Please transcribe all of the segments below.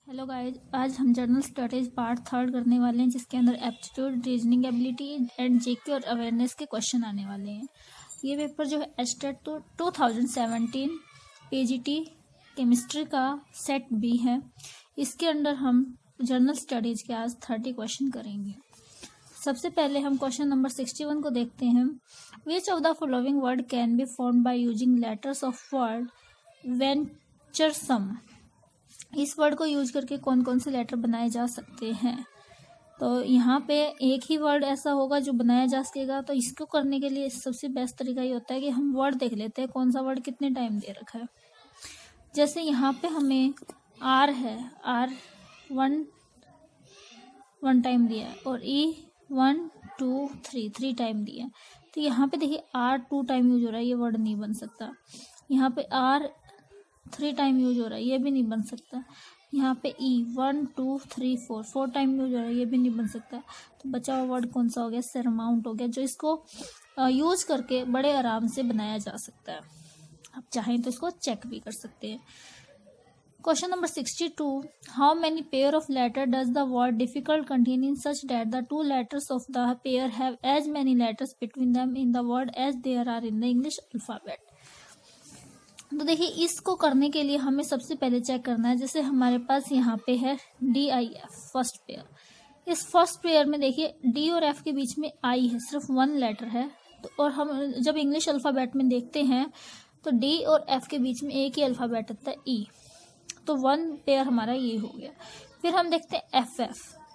Hello guys, आज हम general studies part 3 करने वाले हैं, जिसके अंदर aptitude, reasoning ability and GK और अवेयरनेस के क्वेश्चन आने वाले हैं। ये पेपर जो है एस्टेट तो 2017 पीजीटी केमिस्ट्री का सेट बी है। इसके अंदर हम जनरल स्टडीज के आज 30 क्वेश्चन करेंगे। सबसे पहले हम क्वेश्चन नंबर 61 को देखते हैं। Which of the following word can be formed by using letters of word venturesome. इस वर्ड को यूज करके कौन कौन से लेटर बनाए जा सकते हैं। तो यहाँ पे एक ही वर्ड ऐसा होगा जो बनाया जा सकेगा। तो इसको करने के लिए सबसे बेस्ट तरीका ये होता है कि हम वर्ड देख लेते हैं कौन सा वर्ड कितने टाइम दे रखा है। जैसे यहाँ पे हमें आर है, आर वन टाइम दिया है और ई 1 2 3 टाइम दिया है। तो यहाँ पे देखिए आर 2 टाइम यूज हो रहा है, ये वर्ड नहीं बन सकता। यहाँ पे आर 3 टाइम यूज हो रहा है, ये भी नहीं बन सकता। यहाँ पे ई 1 2 3 4 टाइम यूज हो रहा है, ये भी नहीं बन सकता। तो बचा हुआ वर्ड कौन सा हो गया? सरमाउंट हो गया, जो इसको यूज करके बड़े आराम से बनाया जा सकता है। आप चाहें तो इसको चेक भी कर सकते हैं। Question number 62, how many pair of letter does the word difficult contain in such that the 2 letters of the pair have as many letters between them in the word as there are in the English alphabet. तो देखिए, इसको करने के लिए हमें सबसे पहले check करना है। जैसे हमारे पास यहाँ पे है DIF फर्स्ट पेयर। इस फर्स्ट पेयर में देखिए D और F के बीच में I है, सिर्फ 1 लेटर है। तो और हम जब इंग्लिश अल्फ़ाबेट में देखते हैं तो D और F के बीच में एक ही अल्फ़ाबेट होता है E। तो 1 पेयर हमारा ये हो गया। फिर हम देखते हैं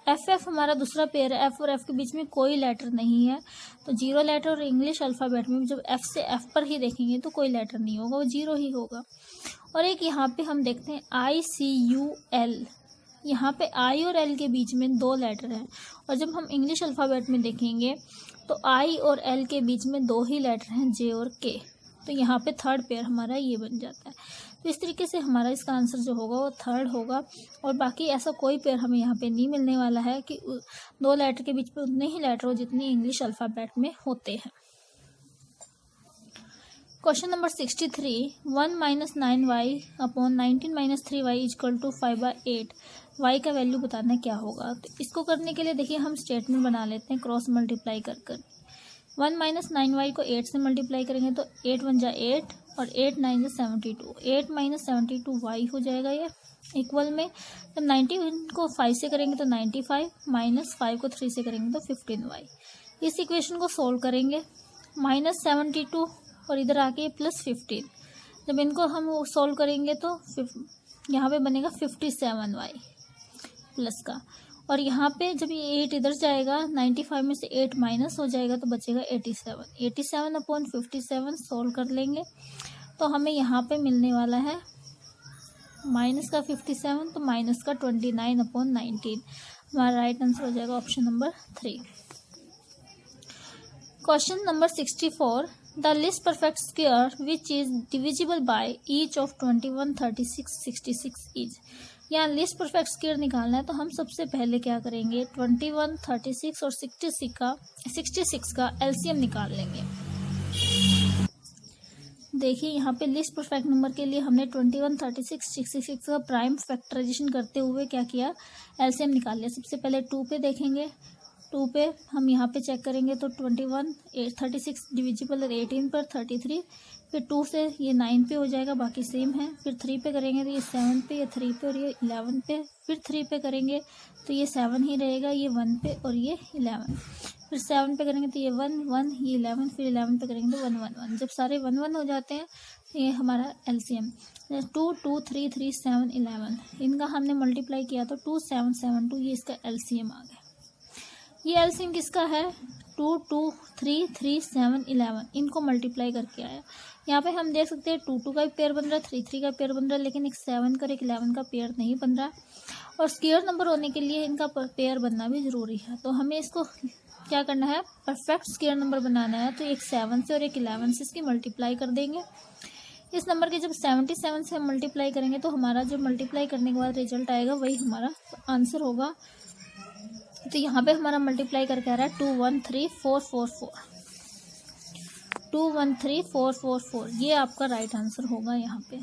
FF हमारा दूसरा पेयर है। F और F के बीच में कोई लेटर नहीं है, तो 0 लेटर। और इंग्लिश अल्फ़ाबेट में जब F से F पर ही देखेंगे तो कोई लेटर नहीं होगा, वो 0 ही होगा। और एक यहाँ पे हम देखते हैं ICUL। यहाँ पे I और L के बीच में 2 लेटर हैं, और जब हम इंग्लिश अल्फ़ाबेट में देखेंगे तो I और L के बीच में 2 ही लेटर हैं, J और K। तो यहाँ पे 3rd पेयर हमारा ये बन जाता है। तो इस तरीके से हमारा इसका आंसर जो होगा वो 3rd होगा। और बाकी ऐसा कोई पेयर हमें यहाँ पे नहीं मिलने वाला है कि 2 लेटर के बीच में उतने ही लेटर हो जितने इंग्लिश अल्फ़ाबेट में होते हैं। Question number 63, 1 - 9y upon 19 - 3y equal to 5/8। y का वैल्यू बताना क्या होगा। तो इसको करने के लिए देखिए हम स्टेटमेंट बना लेते हैं क्रॉस मल्टीप्लाई कर 1 - 9y को 8 से मल्टीप्लाई करेंगे तो 8 × 1 = 8 और 8 × 9 = 72। 8 - 72y हो जाएगा ये इक्वल में। जब 19 को 5 से करेंगे तो 95 माइनस 5 को 3 से करेंगे तो 15y। इस इक्वेशन को सोल्व करेंगे। -72 और इधर आके +15। जब इनको हम सोल्व करेंगे तो यहाँ पे बनेगा 57y प्लस का। और यहाँ पे जब ये 8 इधर जाएगा 95 में से 8 माइनस हो जाएगा तो बचेगा 87। 87 अपॉन 57 सोल्व कर लेंगे तो हमें यहाँ पे मिलने वाला है माइनस का 57, तो माइनस का 29 अपॉन 19। हमारा राइट आंसर हो जाएगा option number 3। Question number 64, the list perfect square which is divisible by each of 21 36 66 is. यहाँ लिस्ट परफेक्ट स्क्वायर निकालना है तो हम सबसे पहले क्या करेंगे, 21 36 और 66 का एलसीएम निकाल लेंगे। देखिए यहाँ पे लिस्ट परफेक्ट नंबर के लिए हमने 21 36 66 का प्राइम फैक्टराइजेशन करते हुए क्या किया, एलसीएम निकाल लिया। सबसे पहले 2 पे देखेंगे, 2 पे हम यहाँ पे चेक करेंगे तो 21 36 डिविजिबल है 18 पर 33। फिर 2 से ये 9 पे हो जाएगा, बाकी सेम है। फिर 3 पे करेंगे तो ये 7 पे, ये 3 पे और ये 11 पे। फिर 3 पे करेंगे तो ये 7 ही रहेगा, ये 1 पे और ये 11। फिर 7 पे करेंगे तो ये 1 1, ये 11। फिर 11 पे करेंगे तो 1 1 1। जब सारे 1 1 हो जाते हैं तो ये हमारा एलसीएम 2 2 3 3 7 11। इनका हमने मल्टीप्लाई किया तो 2 7 7 2, ये इसका एलसीएम आ गया। ये एलसीएम किसका है, 2 2 3 3 7 11। इनको मल्टीप्लाई करके आया। यहाँ पे हम देख सकते हैं 2 2 का भी पेयर बन रहा है, 3 3 का पेयर बन रहा है, लेकिन एक 7 का और एक 11 का पेयर नहीं बन रहा। और स्क्वायर नंबर होने के लिए इनका पेयर बनना भी ज़रूरी है। तो हमें इसको क्या करना है, परफेक्ट स्क्वायर नंबर बनाना है। तो एक 7 से और एक 11 से इसकी मल्टीप्लाई कर देंगे। इस नंबर के जब 77 से हम मल्टीप्लाई करेंगे तो हमारा जो मल्टीप्लाई करने के बाद रिजल्ट आएगा वही हमारा आंसर होगा। तो यहाँ पे हमारा मल्टीप्लाई करके आ रहा है 213444, 213444। ये आपका राइट आंसर होगा यहाँ पे।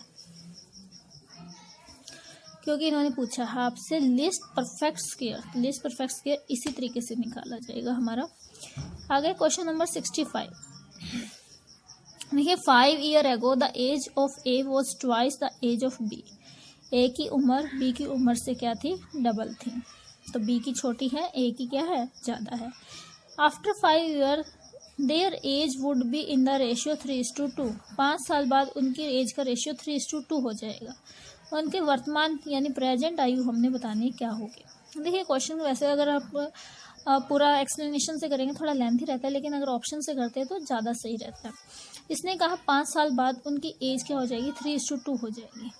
क्योंकि इन्होंने पूछा है आपसे list perfect square, list perfect square इसी तरीके से निकाला जाएगा हमारा। आगे क्वेश्चन नंबर 65। देखिए 5 year ago the age of A was twice the age of B. A की उम्र बी की उम्र से क्या थी, डबल थी। तो बी की छोटी है, ए की क्या है, ज़्यादा है। After 5 year their age would be in the ratio 3:2। 5 साल बाद उनकी एज का रेशियो 3:2 हो जाएगा। उनके वर्तमान यानी प्रेजेंट आयु हमने बतानी क्या होगी। देखिए क्वेश्चन वैसे अगर आप पूरा एक्सप्लेनेशन से करेंगे थोड़ा लेंथी रहता है, लेकिन अगर ऑप्शन से करते हैं तो ज़्यादा सही रहता है। इसने कहा 5 साल बाद उनकी एज क्या हो जाएगी, 3:2 हो जाएगी।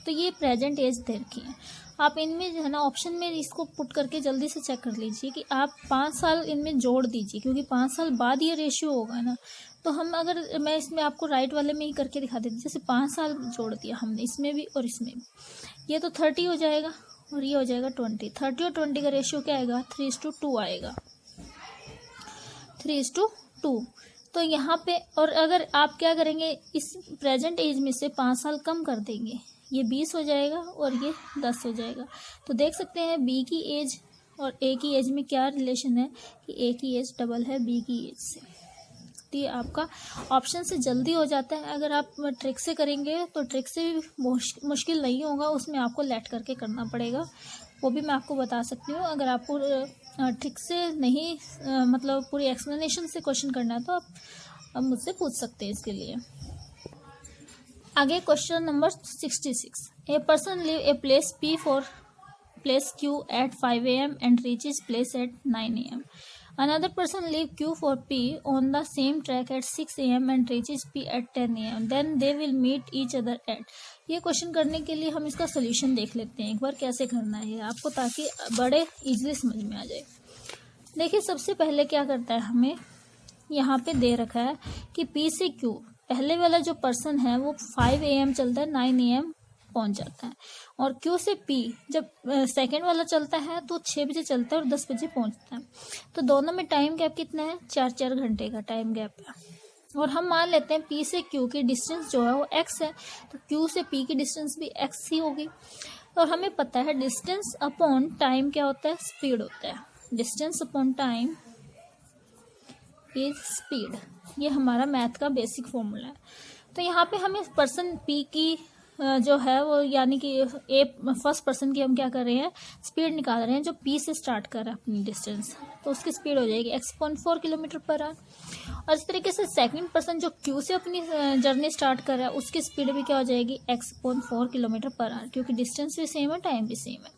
तो ये प्रेजेंट एज दे रखी है। आप इनमें जो है ना ऑप्शन में इसको पुट करके जल्दी से चेक कर लीजिए कि आप 5 साल इनमें जोड़ दीजिए, क्योंकि 5 साल बाद ये रेशियो होगा ना। तो हम अगर मैं इसमें आपको राइट वाले में ही करके दिखा देती, जैसे 5 साल जोड़ दिया हमने इसमें भी और इसमें भी, ये तो 30 हो जाएगा और ये हो जाएगा 20। 30 और 20 का रेशियो क्या आएगा, 3:2 आएगा, 3:2। तो यहाँ पे और अगर आप क्या करेंगे, इस प्रेजेंट एज में से 5 साल कम कर देंगे, ये 20 हो जाएगा और ये 10 हो जाएगा। तो देख सकते हैं बी की एज और ए की एज में क्या रिलेशन है कि ए की एज डबल है बी की एज से। तो ये आपका ऑप्शन से जल्दी हो जाता है। अगर आप ट्रिक से करेंगे तो ट्रिक से भी मुश्किल नहीं होगा, उसमें आपको लेट करके करना पड़ेगा, वो भी मैं आपको बता सकती हूँ। अगर आपको ट्रिक से नहीं मतलब पूरी एक्सप्लेनेशन से क्वेश्चन करना है तो आप मुझसे पूछ सकते हैं इसके लिए। आगे question number 66। A person leave a place P for place Q at 5 AM and reaches place at 9 AM. Another person leave Q for P on the same track at 6 AM and reaches P at 10 AM. Then they will meet each other at. ये question करने के लिए हम इसका solution देख लेते हैं एक बार कैसे करना है आपको, ताकि बड़े इजीली समझ में आ जाए। देखिए सबसे पहले क्या करता है, हमें यहाँ पे दे रखा है कि P से Q पहले वाला जो पर्सन है वो 5 AM चलता है, 9 AM पहुंच जाता है। और Q से P जब सेकंड वाला चलता है तो 6 बजे चलता है और 10 बजे पहुंचता है। तो दोनों में टाइम गैप कितना है, 4 घंटे का टाइम गैप है। और हम मान लेते हैं P से Q की डिस्टेंस जो है वो x है, तो Q से P की डिस्टेंस भी x ही होगी। और हमें पता है डिस्टेंस अपॉन टाइम क्या होता है, स्पीड होता है। Distance upon time is speed, ये हमारा मैथ का बेसिक फॉर्मूला है। तो यहाँ पे हमें पर्सन P की जो है वो यानी कि ए फर्स्ट पर्सन की हम क्या कर रहे हैं, स्पीड निकाल रहे हैं जो P से स्टार्ट कर रहा है अपनी डिस्टेंस। तो उसकी स्पीड हो जाएगी x.4 किलोमीटर पर आवर। और इस तरीके से सेकंड पर्सन जो Q से अपनी जर्नी स्टार्ट कर रहा है उसकी स्पीड भी क्या हो जाएगी, x.4 किलोमीटर पर आवर, क्योंकि डिस्टेंस भी सेम है, टाइम भी सेम है।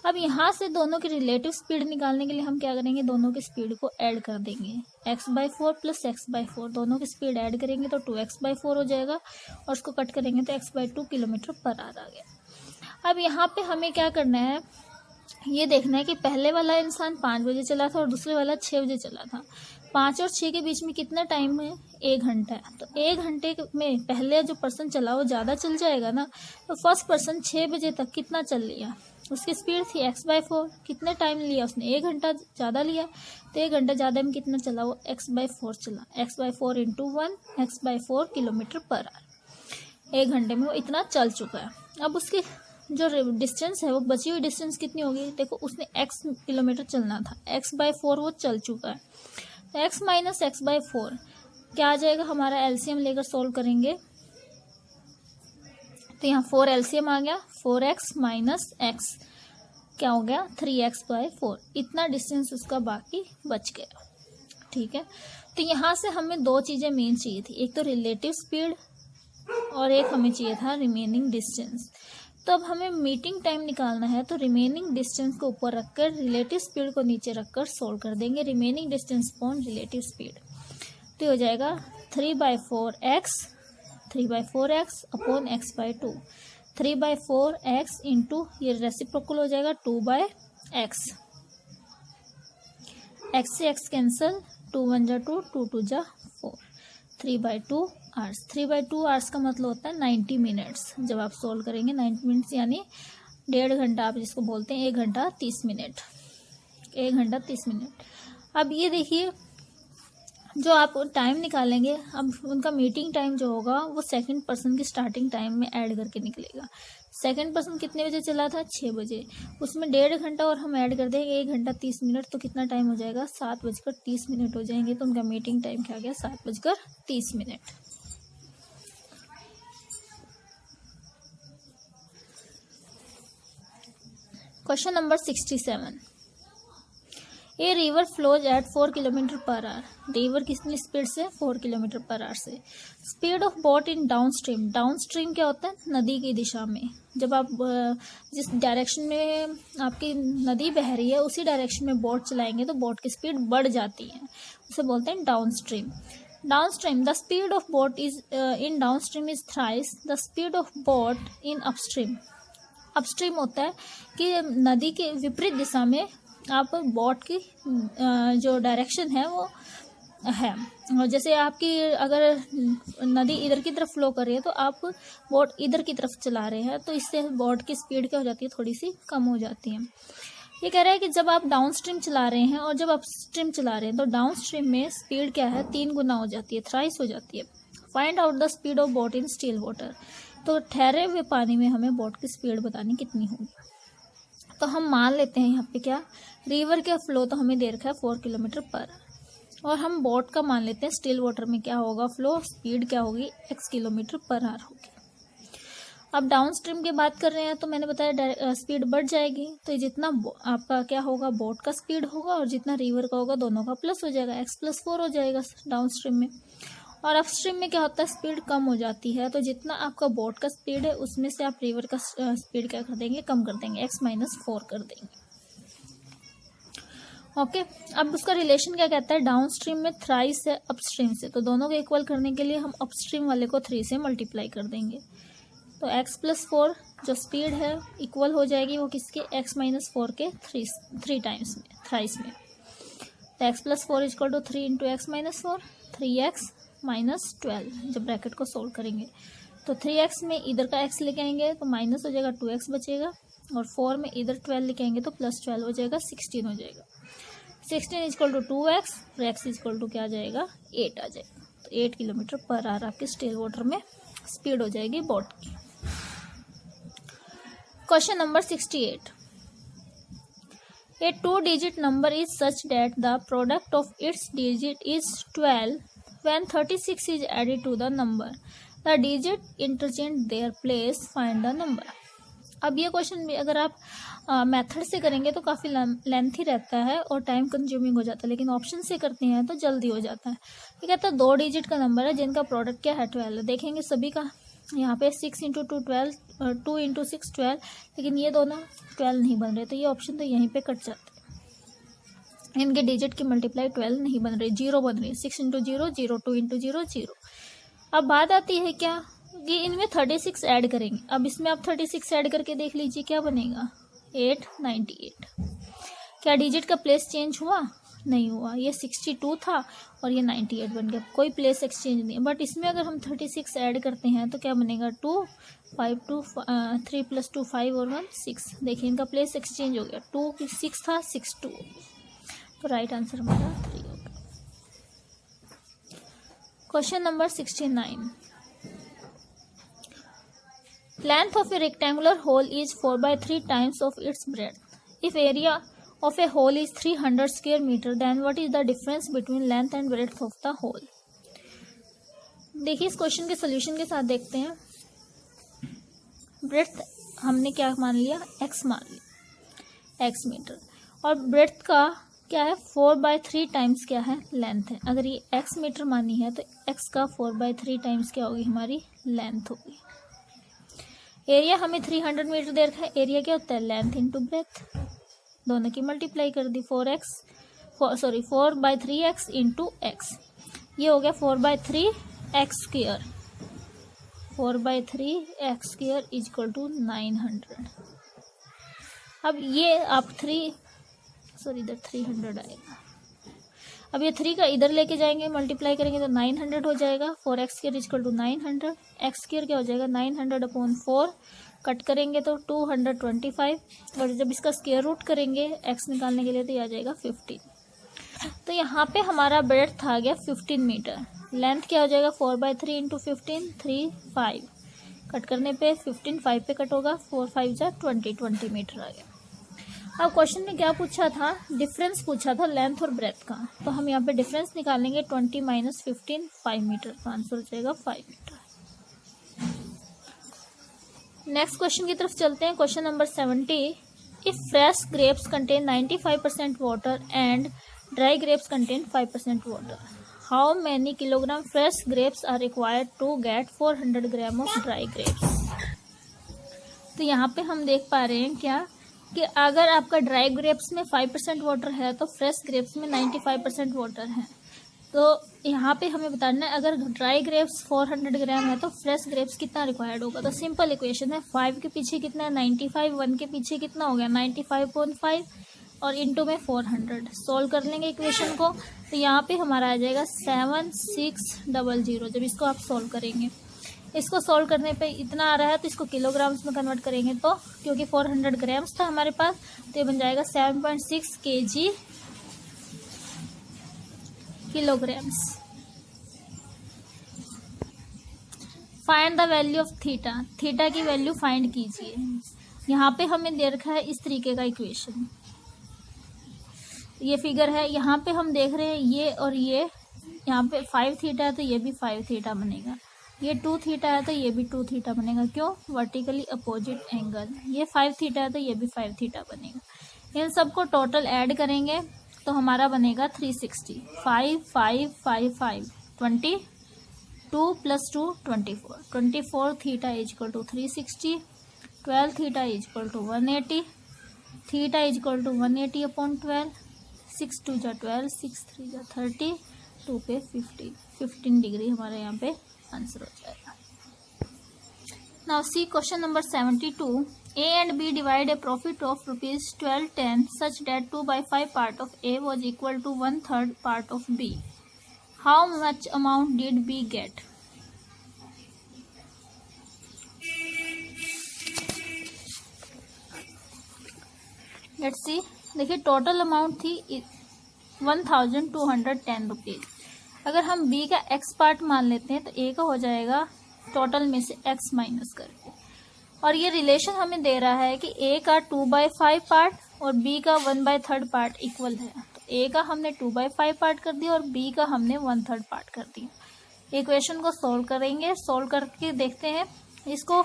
अब यहाँ से दोनों की रिलेटिव स्पीड निकालने के लिए हम क्या करेंगे, दोनों की स्पीड को ऐड कर देंगे। x/4 प्लस x/4 दोनों की स्पीड ऐड करेंगे तो 2x/4 हो जाएगा और उसको कट करेंगे तो x/2 किलोमीटर पर आवर आ गया। अब यहाँ पे हमें क्या करना है, ये देखना है कि पहले वाला इंसान 5 बजे चला था और दूसरे वाला 6 बजे चला था। 5 और 6 के बीच में कितना टाइम है, 1 घंटा है। तो 1 घंटे में पहले जो पर्सन चला वो ज़्यादा चल जाएगा ना। तो फर्स्ट पर्सन 6 बजे तक कितना चल लिया, उसकी स्पीड थी x/4, कितने टाइम लिया उसने, 1 घंटा ज़्यादा लिया। तो 1 घंटा ज़्यादा में कितना चला, वो x/4 चला, x/4 × 1 x/4 kilometre per our. 1 घंटे में वो इतना चल चुका है। अब उसकी जो डिस्टेंस है वो बची हुई डिस्टेंस कितनी होगी, देखो उसने x किलोमीटर चलना था, x/4 वो चल चुका है। तो x माइनस x/4 क्या आ जाएगा, हमारा एलसीएम लेकर सोल्व करेंगे तो यहाँ 4 एलसीएम आ गया, 4x माइनस x क्या हो गया, 3x/4। इतना डिस्टेंस उसका बाकी बच गया। ठीक है, तो यहाँ से हमें 2 चीज़ें मेन चाहिए थी, एक तो रिलेटिव स्पीड और एक हमें चाहिए था रिमेनिंग डिस्टेंस। तो अब हमें मीटिंग टाइम निकालना है, तो रिमेनिंग डिस्टेंस को ऊपर रखकर रिलेटिव स्पीड को नीचे रखकर सोल्व कर देंगे। Remaining distance upon relative speed तो हो जाएगा 3/4x upon x/2। 3/4x into ये रेसिप्रोकल हो जाएगा 2/x। x से x कैंसल, 2 1 जा 2, 2 2 जा 4, 3/2 आवर्स। 3/2 आवर्स का मतलब होता है 90 मिनट्स। जब आप सोल्व करेंगे 90 मिनट्स यानी 1.5 घंटा आप जिसको बोलते हैं, 1 घंटा 30 मिनट, 1 घंटा 30 मिनट। अब ये देखिए जो आप टाइम निकालेंगे, अब उनका मीटिंग टाइम जो होगा वो सेकंड पर्सन की स्टार्टिंग टाइम में ऐड करके निकलेगा। सेकंड पर्सन कितने बजे चला था? 6 बजे। उसमें 1.5 घंटा और हम ऐड कर देंगे 1 घंटा 30 मिनट, तो कितना टाइम हो जाएगा? 7:30 हो जाएंगे। तो उनका मीटिंग टाइम क्या आ गया? 7:30। Question number 67। A river flows at 4 kilometre per hour. River कितनी स्पीड से? 4 किलोमीटर पर आवर से। Speed of boat in downstream. Downstream क्या होता है? नदी की दिशा में। जब आप जिस डायरेक्शन में आपकी नदी बह रही है उसी डायरेक्शन में बोट चलाएंगे तो बोट की स्पीड बढ़ जाती है, उसे बोलते हैं down stream. Down stream the speed of boat is in down stream is thrice the speed of boat in upstream. Upstream होता है कि नदी के विपरीत दिशा में आप बोट की जो डायरेक्शन है वो है। और जैसे आपकी अगर नदी इधर की तरफ फ्लो कर रही है तो आप बोट इधर की तरफ चला रहे हैं, तो इससे बोट की स्पीड क्या हो जाती है? थोड़ी सी कम हो जाती है। ये कह रहा है कि जब आप डाउन स्ट्रीम चला रहे हैं और जब अप स्ट्रीम चला रहे हैं तो डाउन स्ट्रीम में स्पीड क्या है? 3 गुना हो जाती है, थ्राइस हो जाती है। Find out the speed of boat in still water. तो ठहरे हुए पानी में हमें बोट की स्पीड बतानी कितनी होगी। तो हम मान लेते हैं यहाँ पे क्या, रिवर का फ्लो तो हमें दे रखा है 4 किलोमीटर पर, और हम बोट का मान लेते हैं स्टिल वाटर में क्या होगा फ्लो, स्पीड क्या होगी? x किलोमीटर पर आवर होगी। अब डाउन स्ट्रीम की बात कर रहे हैं तो मैंने बताया स्पीड बढ़ जाएगी, तो जितना आपका क्या होगा? बोट का स्पीड होगा और जितना रिवर का होगा दोनों का प्लस हो जाएगा, x+4 हो जाएगा डाउन स्ट्रीम में। और अप स्ट्रीम में क्या होता है? स्पीड कम हो जाती है, तो जितना आपका बोट का स्पीड है उसमें से आप रिवर का स्पीड क्या कर देंगे? कम कर देंगे, x-4 कर देंगे। ओके अब उसका रिलेशन क्या कहता है? डाउन स्ट्रीम में थ्राइस है अप स्ट्रीम से, तो दोनों को इक्वल करने के लिए हम अप स्ट्रीम वाले को 3 से मल्टीप्लाई कर देंगे। तो x+4 जो स्पीड है इक्वल हो जाएगी वो किसके? x-4 के 3 टाइम्स में, थ्राइस में। तो x+4 = 3 × x-4, 3x-12 जब ब्रैकेट को सोल्व करेंगे तो 3x में इधर का x लेके आएंगे तो माइनस हो जाएगा, 2x बचेगा, और 4 में इधर 12 लेके आएंगे तो +12 हो जाएगा, 16 हो जाएगा। 16 = 2x और x = क्या आ जाएगा? 8 आ जाएगा। तो 8 किलोमीटर पर आवर आपके स्टिल वाटर में स्पीड हो जाएगी बोट की। Question number 68। A 2-digit number is such that the product of its digit is 12 when 36 is added to the number. The digit interchange their place. Find the number. अब ये question भी अगर आप method से करेंगे तो काफ़ी लेंथी रहता है और टाइम कंज्यूमिंग हो जाता है, लेकिन ऑप्शन से करते हैं तो जल्दी हो जाता है। ये कहता है 2 डिजिट का नंबर है जिनका प्रोडक्ट क्या है? 12। देखेंगे सभी का यहाँ पे 6 × 2 12, 2 × 6 12, लेकिन ये दोनों 12 नहीं बन रहे, तो ये ऑप्शन तो यहीं पे कट जाते हैं। इनके डिजिट की मल्टीप्लाई 12 नहीं बन रही, 0 बन रही है। 6 × 0 0, 2 × 0 0। अब बात आती है क्या कि इनमें 36 ऐड करेंगे। अब इसमें आप 36 ऐड करके देख लीजिए क्या बनेगा? 898। क्या डिजिट का प्लेस चेंज हुआ? नहीं हुआ। ये 62 था और ये 98 बन गया, कोई प्लेस एक्सचेंज नहीं है। बट इसमें अगर हम 36 ऐड करते हैं तो क्या बनेगा? 2 5 2 3 + 2 5 और 1 6। देखिए इनका प्लेस एक्सचेंज हो गया, 2 6 था, 6 2। तो राइट आंसर हमारा 3 होगा। Question number 69। Length of a rectangular hole is 4/3 times of its breadth. If area of a hole is 300 square meter, then what is the difference between length and breadth of the hole? देखिए इस question के solution के साथ देखते हैं। Breadth हमने क्या मान लिया? x मान लिया, x मीटर, और ब्रेड्थ का क्या है? 4/3 टाइम्स क्या है? लेंथ है। अगर ये x मीटर मानी है तो x का 4/3 टाइम्स क्या होगी? हमारी लेंथ होगी। एरिया हमें 300 मीटर दे रखा है। एरिया क्या होता है? लेंथ इंटू ब्रेथ, दोनों की मल्टीप्लाई कर दी। 4/3x इंटू x, ये हो गया 4/3x²। 4/3x² = 900। अब ये आप इधर 300 आएगा। अब ये 3 का इधर लेके जाएंगे, मल्टीप्लाई करेंगे तो 900 हो जाएगा। 4x² = 900, x² क्या हो जाएगा? 900/4, कट करेंगे तो 225, और जब इसका स्क्वायर रूट करेंगे x निकालने के लिए तो ये आ जाएगा 15। तो यहाँ पे हमारा ब्रेड्थ आ गया 15 मीटर। लेंथ क्या हो जाएगा? 4/3 × 15, 3 5, कट करने पे 15 5 पे कट होगा, 4 5 जा 20 मीटर आ गया। अब क्वेश्चन में क्या पूछा था, डिफरेंस पूछा था लेंथ और ब्रेथ का, तो हम यहाँ पे डिफरेंस निकालेंगे 20 माइनस 15 5 मीटर, तो आंसर हो जाएगा 5 मीटर। नेक्स्ट क्वेश्चन की तरफ चलते हैं। Question number 70, if fresh grapes contain 95% water and dry grapes contain 5% water, how many kilogram fresh grapes are required to get 400 gram of dry grapes. तो यहाँ पे हम देख पा रहे हैं क्या कि अगर आपका ड्राई ग्रेप्स में 5% वाटर है तो फ्रेश ग्रेप्स में 95% वाटर है। तो यहाँ पे हमें बताना है अगर ड्राई ग्रेप्स 400 ग्राम है तो फ्रेश ग्रेप्स कितना रिक्वायर्ड होगा। तो सिंपल इक्वेशन है, 5 के पीछे कितना है 95, 1 के पीछे कितना हो गया 95.5 और इंटू में 400। सोल्व कर लेंगे इक्वेशन को, तो यहाँ पे हमारा आ जाएगा 7600। जब इसको आप सोल्व करेंगे, इसको सोल्व करने पे इतना आ रहा है तो इसको किलोग्राम्स में कन्वर्ट करेंगे, तो क्योंकि 400 ग्राम्स था हमारे पास तो ये बन जाएगा 7.6 kg kilograms. Find the value of theta, theta की वैल्यू फाइंड कीजिए। यहाँ पे हमें दे रखा है इस तरीके का इक्वेशन, ये फिगर है, यहाँ पे हम देख रहे हैं ये और ये, यहाँ पे 5 थीटा है तो ये भी 5 थीटा बनेगा, ये 2 थीटा है तो ये भी 2 थीटा बनेगा, क्यों, वर्टिकली अपोजिट एंगल। ये 5 थीटा है तो ये भी 5 थीटा बनेगा। इन सबको टोटल ऐड करेंगे तो हमारा बनेगा 360। 5 5 5 5 20, 2 + 2 24, 24 theta is equal to 360, 12 theta is equal to 180, theta is equal to 180/12, 6 2 जा 12, 6 3 जा 30, 2 पे 15 डिग्री हमारे यहाँ पे आंसर हो जाएगा। Now see question number 72, A and B divide a profit of ₹12.10 such that 2/5 part of A was equal to 1/3 part of B. How much amount did B get? Let's see. देखिए total amount थी 1210 rupees. अगर हम B का X part मान लेते हैं तो A का हो जाएगा टोटल में से X माइनस करके, और ये रिलेशन हमें दे रहा है कि A का 2/5 पार्ट और B का 1/3 पार्ट इक्वल है। तो A का हमने 2/5 पार्ट कर दिया और B का हमने 1/3 पार्ट कर दिया। इक्वेशन को सोल्व करेंगे, सोल्व करके देखते हैं, इसको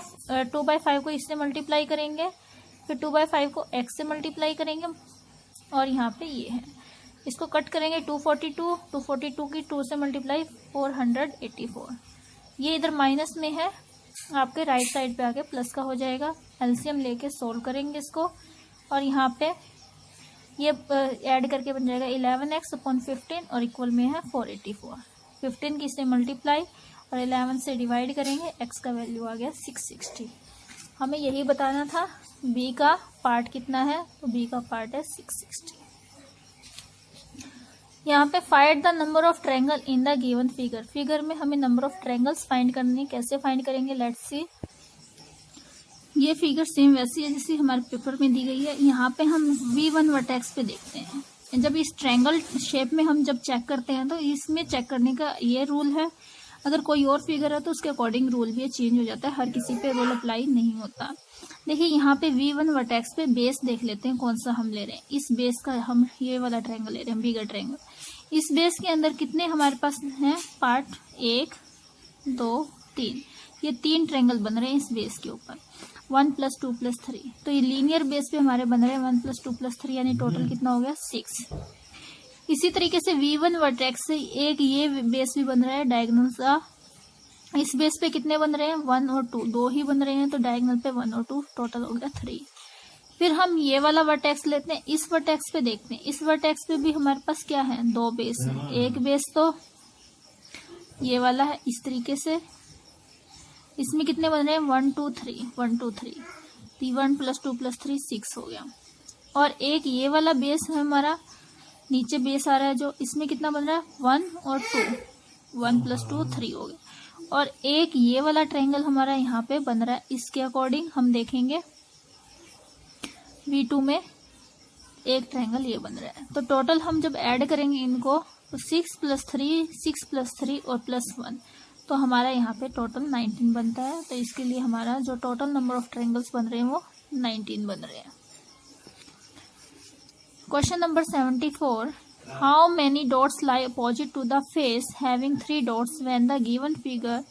2/5 को इससे मल्टीप्लाई करेंगे, फिर 2/5 को x से मल्टीप्लाई करेंगे, और यहाँ पे ये है, इसको कट करेंगे 242 की 2 से मल्टीप्लाई 484, ये इधर माइनस में है, आपके राइट साइड पे आके प्लस का हो जाएगा। एलसीएम लेके सोल्व करेंगे इसको, और यहाँ पे ये ऐड करके बन जाएगा 11x/15 और इक्वल में है 484। 15 की से मल्टीप्लाई और 11 से डिवाइड करेंगे, x का वैल्यू आ गया 660। हमें यही बताना था b का पार्ट कितना है, तो b का पार्ट है 660। यहाँ पे find the number of triangle in the given figure, figure में हमें नंबर ऑफ ट्रायंगल्स फाइंड करने, कैसे फाइंड करेंगे लेट्स सी। ये फिगर सेम वैसी है जैसी हमारे पेपर में दी गई है। यहाँ पे हम V1 वर्टेक्स पे देखते हैं, जब इस ट्रायंगल शेप में हम जब चेक करते हैं तो इसमें चेक करने का ये रूल है, अगर कोई और फिगर है तो उसके अकॉर्डिंग रूल भी चेंज हो जाता है, हर किसी पे रूल अप्लाई नहीं होता। देखिए यहाँ पे V1 वर्टेक्स पे बेस देख लेते हैं कौन सा हम ले रहे हैं, इस बेस का हम ये वाला ट्रायंगल ले रहे हैं, बिगर ट्रायंगल। इस बेस के अंदर कितने हमारे पास हैं पार्ट, 1 2 3, ये 3 ट्रायंगल बन रहे हैं इस बेस के ऊपर, 1 + 2 + 3, तो ये लीनियर बेस पे हमारे बन रहे हैं 1 + 2 + 3, यानी टोटल कितना हो गया 6। इसी तरीके से V1 वर्टेक्स से एक ये बेस भी बन रहा है डायगोनल का, इस बेस पे कितने बन रहे हैं 1 और 2, 2 ही बन रहे हैं, तो डायगोनल पे 1 और 2 टोटल हो गया 3। फिर हम ये वाला वर्टेक्स लेते हैं, इस वर्टेक्स पे देखते हैं, इस वर्टेक्स पे भी हमारे पास क्या है 2 बेस है, एक बेस तो ये वाला है इस तरीके से, इसमें कितने बन रहे हैं 1 2 3, 1 2 3, 1 + 2 + 3 6 हो गया। और एक ये वाला बेस है हमारा, नीचे बेस आ रहा है जो, इसमें कितना बन रहा है 1 और 2, 1 + 2 3 हो गया। और एक ये वाला ट्रायंगल हमारा यहाँ पे बन रहा है, इसके अकॉर्डिंग हम देखेंगे V2 में एक ट्रायंगल ये बन रहा है। तो टोटल हम जब ऐड करेंगे इनको तो 6 + 3 और +1, तो हमारा यहाँ पे टोटल 19 बनता है। तो इसके लिए हमारा जो टोटल नंबर ऑफ ट्रायंगल्स बन रहे हैं वो 19 बन रहे हैं। Question number 74, how many dots lie opposite to the face having 3 dots when the given figure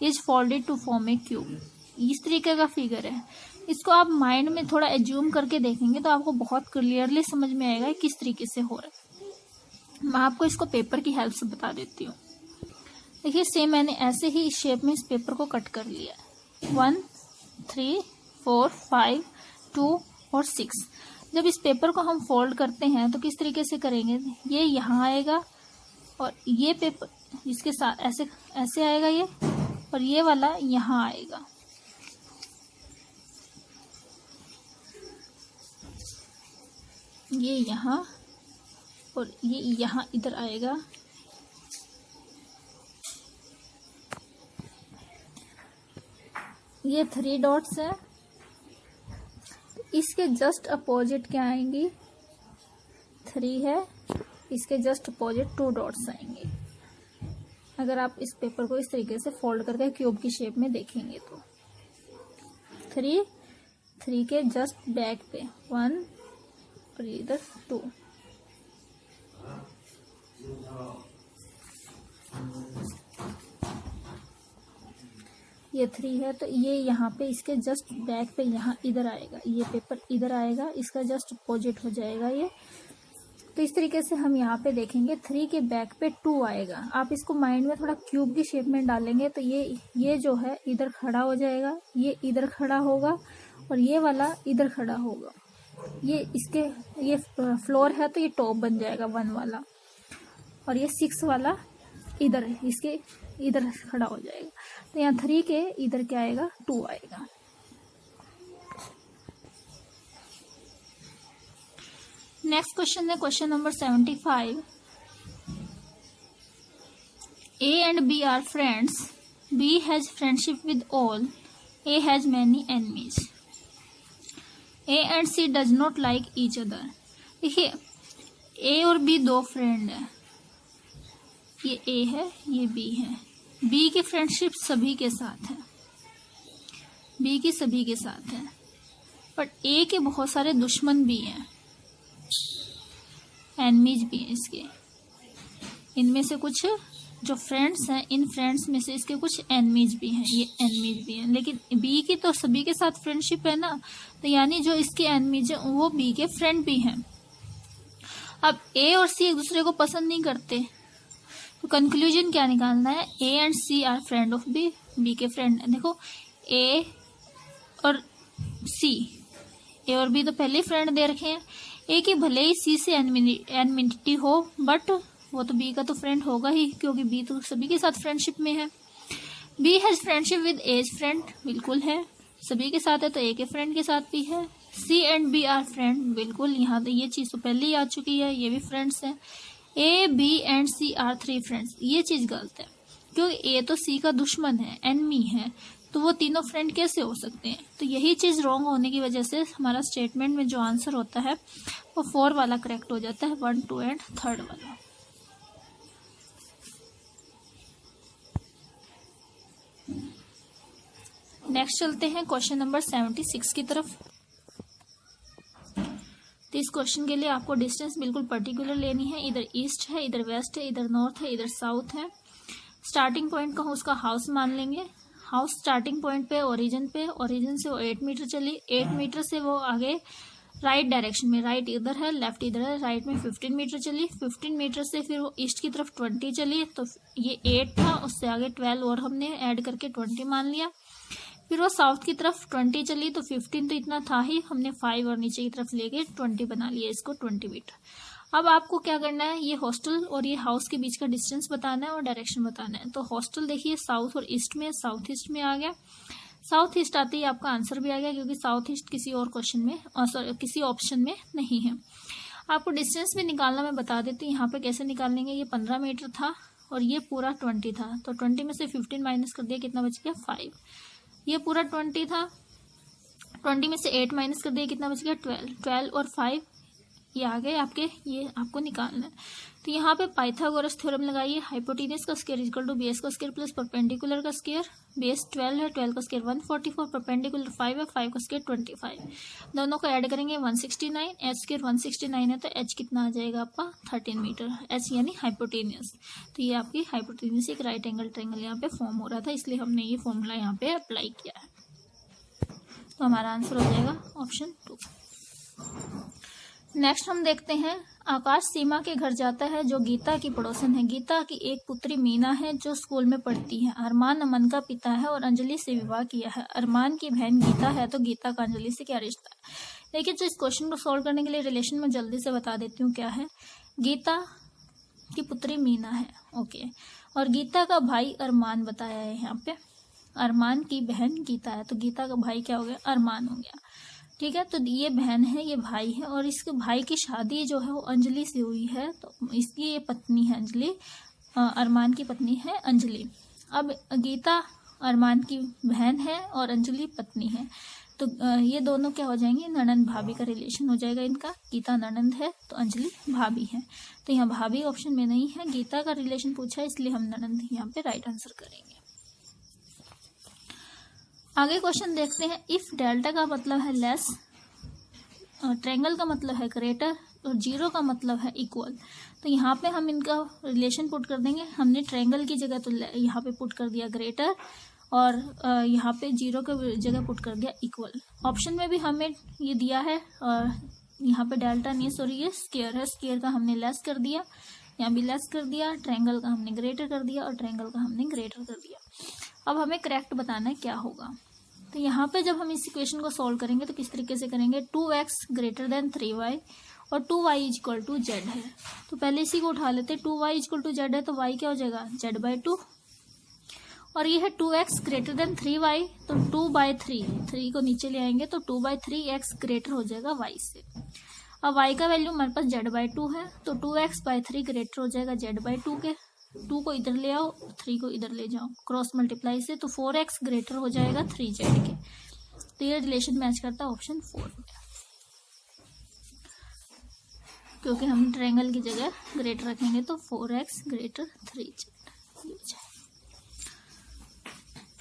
is folded to form a cube. इस तरीके का फिगर है। इसको आप माइंड में थोड़ा एज्यूम करके देखेंगे तो आपको बहुत क्लियरली समझ में आएगा किस तरीके से हो रहा है। मैं आपको इसको पेपर की हेल्प से बता देती हूँ। देखिए सेम मैंने ऐसे ही इस शेप में इस पेपर को कट कर लिया। 1, 3, 4, 5, 2 और 6। जब इस पेपर को हम फोल्ड करते हैं तो किस तरीके से करेंगे, ये यहाँ आएगा और ये पेपर इसके साथ ऐसे ऐसे आएगा ये, और ये वाला यहाँ आएगा। ये यहाँ और ये यहाँ इधर आएगा। ये 3 डॉट्स है, इसके जस्ट अपोजिट क्या आएंगी, 3 है, इसके जस्ट अपोजिट 2 डॉट्स आएंगे। अगर आप इस पेपर को इस तरीके से फोल्ड करके क्यूब की शेप में देखेंगे तो 3 के जस्ट बैक पे 1 और इधर 2। ये 3 है तो ये यहाँ पे इसके जस्ट बैक पे यहाँ इधर आएगा, ये पेपर इधर आएगा, इसका जस्ट अपोजिट हो जाएगा ये। तो इस तरीके से हम यहाँ पे देखेंगे 3 के बैक पे 2 आएगा। आप इसको माइंड में थोड़ा क्यूब की शेप में डालेंगे तो ये जो है इधर खड़ा हो जाएगा, ये इधर खड़ा होगा और ये वाला इधर खड़ा होगा। ये फ्लोर है तो ये टॉप बन जाएगा 1 वाला, और ये 6 वाला इधर इसके इधर खड़ा हो जाएगा। तो यहाँ 3 के इधर क्या आएगा, 2 आएगा। नेक्स्ट क्वेश्चन है question number 75। A and B are friends. B has friendship with all. A has many enemies. A and C does not like each other. देखिए A और B 2 फ्रेंड है, ये A है ये B है। B की friendship सभी के साथ है, B की सभी के साथ है, बट A के बहुत सारे दुश्मन भी हैं, एनिमीज भी हैं इसके। इनमें से कुछ जो फ्रेंड्स हैं, इन फ्रेंड्स में से इसके कुछ एनिमीज भी हैं, ये एनिमीज भी हैं। लेकिन बी की तो सभी के साथ फ्रेंडशिप है ना, तो यानी जो इसके एनिमीज हैं वो बी के फ्रेंड भी हैं। अब ए और सी एक दूसरे को पसंद नहीं करते, तो कंक्लूजन क्या निकालना है, A and C are friend of B, B के फ्रेंड है। देखो ए और सी, ए और बी तो पहले फ्रेंड दे रखे हैं। ए की भले ही सी से एनमिटी हो, बट वो तो बी का तो फ्रेंड होगा ही, क्योंकि बी तो सभी के साथ फ्रेंडशिप में है। B has friendship with as friend, बिल्कुल है, सभी के साथ है तो ए के फ्रेंड के साथ भी है। सी एंड बी आर फ्रेंड, बिल्कुल, यहाँ तो ये चीज तो पहले ही आ चुकी है, ये भी फ्रेंड्स हैं। A B and C are 3 friends, ये चीज गलत है, क्योंकि ए तो सी का दुश्मन है, एनिमी है, तो वो तीनों फ्रेंड कैसे हो सकते हैं। तो यही चीज रॉन्ग होने की वजह से हमारा स्टेटमेंट में जो आंसर होता है वो 4 वाला करेक्ट हो जाता है, 1, 2 एंड 3 वाला। नेक्स्ट चलते हैं क्वेश्चन नंबर 76 की तरफ। तो इस क्वेश्चन के लिए आपको डिस्टेंस बिल्कुल पर्टिकुलर लेनी है, इधर ईस्ट है, इधर वेस्ट है, इधर नॉर्थ है, इधर साउथ है। स्टार्टिंग पॉइंट का उसका हाउस मान लेंगे, हाउस स्टार्टिंग पॉइंट पे ओरिजिन से वो 8 मीटर चली, 8 मीटर से वो आगे राइट डायरेक्शन में, राइट इधर है लेफ्ट इधर है, राइट में 15 मीटर चली, 15 मीटर से फिर वो ईस्ट की तरफ 20 चली, तो ये 8 था, उससे आगे 12 और हमने ऐड करके 20 मान लिया। फिर वो साउथ की तरफ 20 चली, तो 15 तो इतना था ही, हमने 5 और नीचे की तरफ लेके 20 बना लिया, इसको 20 मीटर। अब आपको क्या करना है, ये हॉस्टल और ये हाउस के बीच का डिस्टेंस बताना है और डायरेक्शन बताना है। तो हॉस्टल देखिए साउथ और ईस्ट में, साउथ ईस्ट में आ गया, साउथ ईस्ट आते ही आपका आंसर भी आ गया, क्योंकि साउथ ईस्ट किसी और क्वेश्चन में किसी ऑप्शन में नहीं है। आपको डिस्टेंस भी निकालना मैं बता देती हूँ, यहाँ पे कैसे निकालेंगे। ये 15 मीटर था और ये पूरा 20 था, तो 20 में से 15 माइनस कर दिया, कितना बच गया 5। ये पूरा 20 था, 20 में से 8 माइनस कर दिया, कितना बच गया 12, 12 और 5 ये आ गए आपके, ये आपको निकालना है। तो यहाँ पे पाइथागोरस थ्योरम लगाइए, हाइपोटेन्यूज का स्क्वायर इक्वल टू बेस का स्क्वायर प्लस परपेंडिकुलर का स्क्वायर। बेस 12 है, 12 का स्क्वायर 144, परपेंडिकुलर 5 है, 5 का स्क्वायर 25। दोनों को ऐड करेंगे 169, एच स्क्वायर 169 है तो एच कितना आ जाएगा आपका 13 मीटर, एच यानी हाइपोटेन्यूज। तो ये आपकी हाइपोटेन्यूज एक राइट एंगल ट्रायंगल यहाँ पे फॉर्म हो रहा था, इसलिए हमने ये फॉर्मूला यहाँ पे अप्लाई किया है। तो हमारा आंसर हो जाएगा ऑप्शन 2। नेक्स्ट हम देखते हैं, आकाश सीमा के घर जाता है जो गीता की पड़ोसन है। गीता की एक पुत्री मीना है जो स्कूल में पढ़ती है। अरमान अमन का पिता है और अंजलि से विवाह किया है। अरमान की बहन गीता है तो गीता का अंजलि से क्या रिश्ता है। देखिए, जो इस क्वेश्चन को सॉल्व करने के लिए रिलेशन में जल्दी से बता देती हूँ क्या है। गीता की पुत्री मीना है, ओके, और गीता का भाई अरमान बताया है यहाँ पे। अरमान की बहन गीता है तो गीता का भाई क्या हो गया, अरमान हो गया, ठीक है। तो ये बहन है, ये भाई है, और इसके भाई की शादी जो है वो अंजलि से हुई है, तो इसकी ये पत्नी है अंजलि, अरमान की पत्नी है अंजलि। अब गीता अरमान की बहन है और अंजलि पत्नी है, तो ये दोनों क्या हो जाएंगे, ननंद भाभी का रिलेशन हो जाएगा इनका। गीता ननंद है तो अंजलि भाभी है, तो यहाँ भाभी ऑप्शन में नहीं है, गीता का रिलेशन पूछा है इसलिए हम ननंद यहाँ पे राइट आंसर करेंगे। आगे क्वेश्चन देखते हैं। इफ डेल्टा का मतलब है लेस, ट्रायंगल का मतलब है ग्रेटर, और जीरो का मतलब है इक्वल, तो यहाँ पे हम इनका रिलेशन पुट कर देंगे। हमने ट्रायंगल की जगह तो यहाँ पे पुट कर दिया ग्रेटर, और यहाँ पे जीरो की जगह पुट कर दिया इक्वल। ऑप्शन में भी हमें ये दिया है, यहाँ पे डेल्टा नहीं, सॉरी ये स्क्वायर है, स्क्वायर का हमने लेस कर दिया, यहाँ भी लेस कर दिया, ट्रायंगल का हमने ग्रेटर कर दिया और ट्रायंगल का हमने ग्रेटर कर दिया। अब हमें करेक्ट बताना है क्या होगा। तो यहाँ पे जब हम इस इक्वेशन को सॉल्व करेंगे तो किस तरीके से करेंगे, 2x ग्रेटर देन 3y और 2y इक्वल टू z है, तो पहले इसी को उठा लेते हैं। 2y इक्वल टू z है तो y क्या हो जाएगा, z/2, और ये है 2x ग्रेटर देन 3y, तो 2/3, 3 को नीचे ले आएंगे तो 2/3x ग्रेटर हो जाएगा y से। अब y का वैल्यू हमारे पास z/2 है, तो 2x/3 ग्रेटर हो जाएगा z/2 के। 2 को इधर ले आओ, 3 को इधर ले जाओ, क्रॉस मल्टीप्लाई से, तो 4x ग्रेटर हो जाएगा 3z के। तो ये रिलेशन मैच करता है ऑप्शन 4 में, क्योंकि हम ट्रायंगल की जगह ग्रेटर रखेंगे तो 4x ग्रेटर 3z हो जाएगा।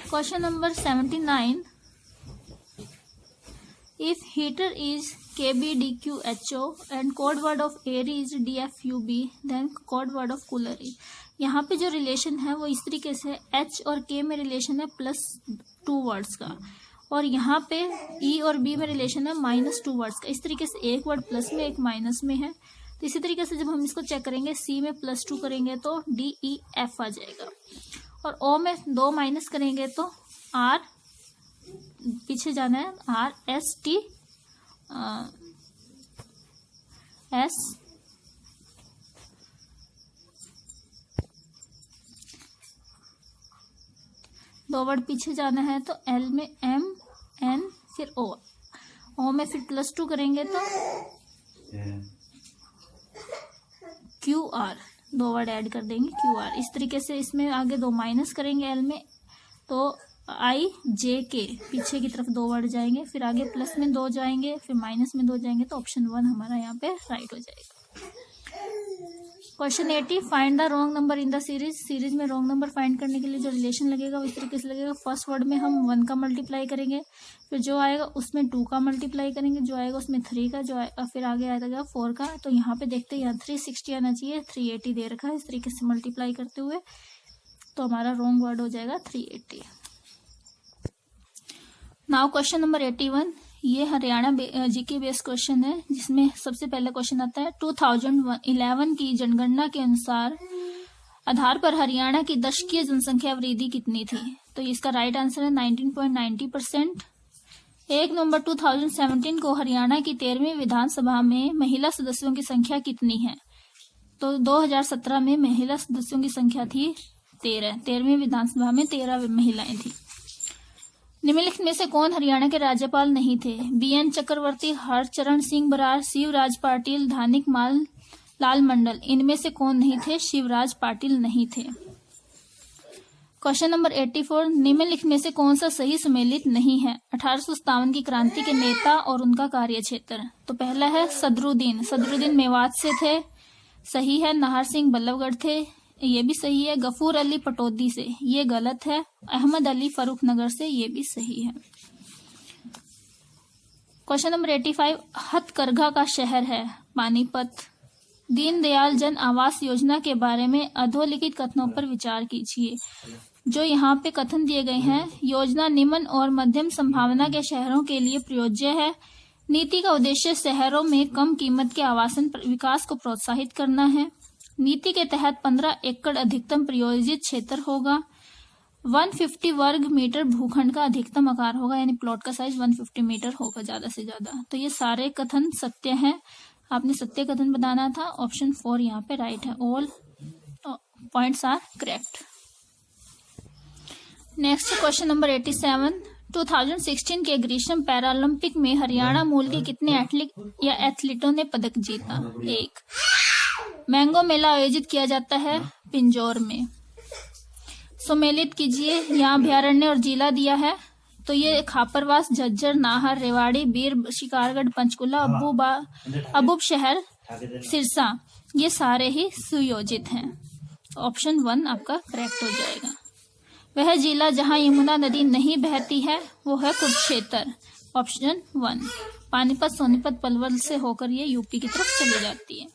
Question number 79, if heater is KBDQHO and code word of air is DFUB, then code word of cooler is। यहाँ पे जो रिलेशन है वो इस तरीके से, H और K में रिलेशन है +2 वर्ड्स का, और यहाँ पे E और B में रिलेशन है -2 वर्ड्स का। इस तरीके से एक वर्ड प्लस में एक माइनस में है, तो इसी तरीके से जब हम इसको चेक करेंगे, C में +2 करेंगे तो DEF आ जाएगा, और O में 2 माइनस करेंगे तो R, पीछे जाना है, RST S, दो वर्ड पीछे जाना है तो L में M N फिर O में फिर +2 करेंगे तो QR, दो वर्ड ऐड कर देंगे QR। इस तरीके से इसमें आगे 2 माइनस करेंगे L में तो IJK, पीछे की तरफ 2 वर्ड जाएंगे, फिर आगे प्लस में 2 जाएंगे, फिर माइनस में 2 जाएंगे, तो ऑप्शन 1 हमारा यहाँ पे राइट हो जाएगा। Question 80, find the wrong number in the series. Series में रॉन्ग नंबर फाइंड करने के लिए जो रिलेशन लगेगा वो इस तरीके से लगेगा। फर्स्ट वर्ड में हम 1 का मल्टीप्लाई करेंगे, फिर जो आएगा उसमें 2 का मल्टीप्लाई करेंगे, जो आएगा उसमें 3 का, जो आएगा फिर आगे आएगा 4 का। तो यहाँ पे देखते हैं, यहाँ 360 आना चाहिए, 380 दे रखा है, इस तरीके से मल्टीप्लाई करते हुए, तो हमारा रॉन्ग वर्ड हो जाएगा 380। नाउ क्वेश्चन नंबर 81, ये हरियाणा जीके बेस्ड क्वेश्चन है, जिसमें सबसे पहला क्वेश्चन आता है 2011 की जनगणना के अनुसार आधार पर हरियाणा की दशकीय जनसंख्या वृद्धि कितनी थी। तो इसका राइट आंसर है 19.90%। 1 नवंबर 2017 को हरियाणा की 13वीं विधानसभा में महिला सदस्यों की संख्या कितनी है। तो 2017 में महिला सदस्यों की संख्या थी 13, 13वीं विधानसभा में 13 महिलाएं थी। निम्नलिखित में से कौन हरियाणा के राज्यपाल नहीं थे। BN चक्रवर्ती, हरचरण सिंह बरार, शिवराज पाटिल, धानिक लाल मंडल। इनमें से कौन नहीं थे, शिवराज पाटिल नहीं थे। क्वेश्चन नंबर 84, निम्नलिखित में से कौन सा सही सुमेलित नहीं है? 1857 की क्रांति के नेता और उनका कार्यक्षेत्र। तो पहला है सदरुद्दीन मेवात से थे, सही है। नाहर सिंह बल्लभगढ़ थे, ये भी सही है। गफूर अली पटौदी से, ये गलत है। अहमद अली फर्रुखनगर से, ये भी सही है। क्वेश्चन नंबर 85, हथकरघा का शहर है पानीपत। दीनदयाल जन आवास योजना के बारे में अधोलिखित कथनों पर विचार कीजिए। जो यहाँ पे कथन दिए गए हैं, योजना निम्न और मध्यम संभावना के शहरों के लिए प्रयोज्य है। नीति का उद्देश्य शहरों में कम कीमत के आवासन विकास को प्रोत्साहित करना है। नीति के तहत 15 एकड़ अधिकतम प्रयोजित क्षेत्र होगा। 150 वर्ग मीटर भूखंड का अधिकतम आकार होगा, यानी प्लॉट का साइज 150 मीटर होगा ज्यादा से ज्यादा। तो ये सारे कथन सत्य हैं, आपने सत्य कथन बताना था। ऑप्शन 4 यहाँ पे राइट है, all points are correct. Next question number 87, 2016 के ग्रीष्म पैरालंपिक में हरियाणा मूल के कितने एथलीटों ने पदक जीता? 1। मैंगो मेला आयोजित किया जाता है पिंजौर में। सुमेलित कीजिए, यहाँ अभ्यारण्य और जिला दिया है, तो ये खापरवास, झज्जर, नाहर, रेवाड़ी, बीर, शिकारगढ़, पंचकुला, अबूब शहर, सिरसा, ये सारे ही सुयोजित हैं। ऑप्शन 1 आपका करेक्ट हो जाएगा। वह जिला जहां यमुना नदी नहीं बहती है वो है कुरुक्षेत्र। ऑप्शन 1। पानीपत, सोनीपत, पलवल से होकर ये यूपी की तरफ चली जाती है।